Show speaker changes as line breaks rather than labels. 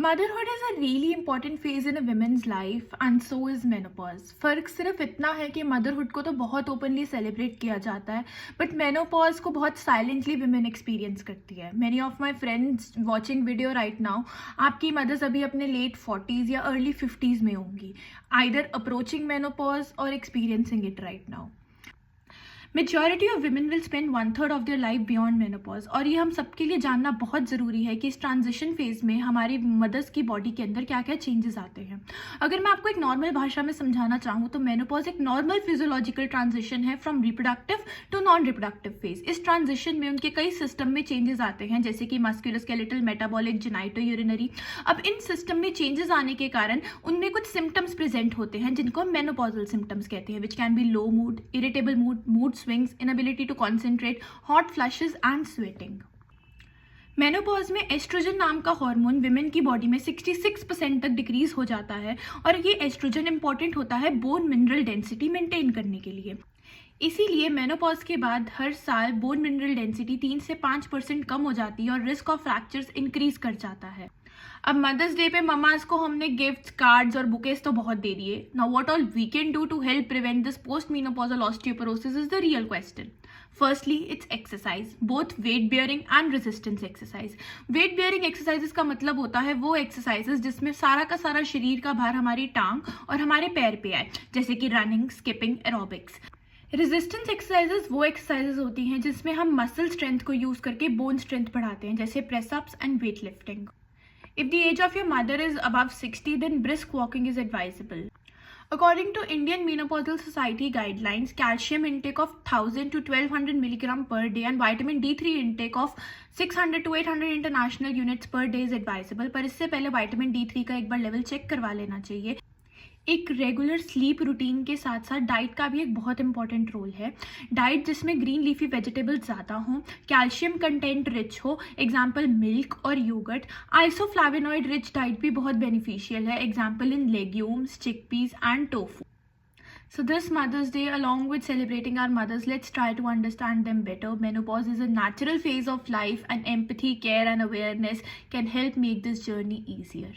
Motherhood is a really important phase in a women's life and so is menopause. फ़र्क सिर्फ इतना है कि मदरहुड को तो बहुत ओपनली सेलिब्रेट किया जाता है, बट मेनोपॉज को बहुत साइलेंटली वुमेन एक्सपीरियंस करती है। Many of my friends watching video right now, आपकी मदर्स अभी अपने लेट 40s या अर्ली 50s में होंगी, आइदर अप्रोचिंग मेनोपॉज और experiencing it right now. Majority of women will spend 1/3 of their life beyond menopause, और ये हम सबके लिए जानना बहुत ज़रूरी है कि इस ट्रांजिशन फेज में हमारी मदर्स की बॉडी के अंदर क्या क्या चेंजेस आते हैं। अगर मैं आपको एक नॉर्मल भाषा में समझाना चाहूँ तो मेनोपॉज एक नॉर्मल फिजियोलॉजिकल ट्रांजिशन है from reproductive to non reproductive phase. इस ट्रांजिशन में उनके कई सिस्टम में चेंजेस आते हैं, जैसे कि मस्कुलोस्केलेटल, मेटाबॉलिक, जेनाइटो यूरिनरी। अब इन सिस्टम में चेंजेस आने के कारण उनमें कुछ सिम्टम्स प्रेजेंट होते हैं जिनको हम मेनोपॉजल सिम्टम्स कहते हैं, which can be low mood, irritable mood swings, inability to concentrate, hot flushes and sweating. Menopause में एस्ट्रोजन नाम का हार्मोन विमेन की बॉडी में 66% तक डिक्रीज हो जाता है, और ये एस्ट्रोजन इंपॉर्टेंट होता है बोन मिनरल डेंसिटी मेंटेन करने के लिए। इसीलिए मेनोपॉज के बाद हर साल बोन मिनरल डेंसिटी 3 से 5% कम हो जाती है और रिस्क ऑफ फ्रैक्चर्स इंक्रीज कर जाता है। अब मदर्स डे पे ममाज को हमने गिफ्ट्स, कार्ड्स और बुकेस तो बहुत दे दिए। Now what all we can do to help prevent this post menopausal osteoporosis is the real question. Firstly it's exercise, both weight bearing and resistance exercise. Weight bearing exercises का मतलब होता है वो एक्सरसाइजेस जिसमें सारा का सारा शरीर का भार हमारी टांग और हमारे पैर पे आए, जैसे कि running, skipping, aerobics. Resistance exercises वो एक्सरसाइजेस होती हैं जिसमें हम मसल स्ट्रेंथ को यूज करके बोन स्ट्रेंथ बढ़ाते हैं, जैसे press ups and weight lifting. If the age of your mother is above 60, then brisk walking is advisable. According to Indian Menopausal Society guidelines, calcium intake of 1000 to 1200 milligram per day and vitamin D3 intake of 600 to 800 international units per day is advisable. पर इससे पहले vitamin D3 का एक बार level check करवा लेना चाहिए। एक regular sleep routine के साथ साथ डाइट का भी एक बहुत इंपॉर्टेंट रोल है। डाइट जिसमें ग्रीन लीफी वेजिटेबल्स ज़्यादा हों, कैल्शियम कंटेंट रिच हो, एग्जाम्पल मिल्क और योगर्ट। आइसोफ्लाविनॉइड रिच डाइट भी बहुत बेनिफिशियल है, example in legumes, chickpeas and tofu. So this Mother's Day, along with celebrating our mothers, let's try to understand them better. Menopause is a natural phase of life, and empathy, care and awareness can help make this journey easier.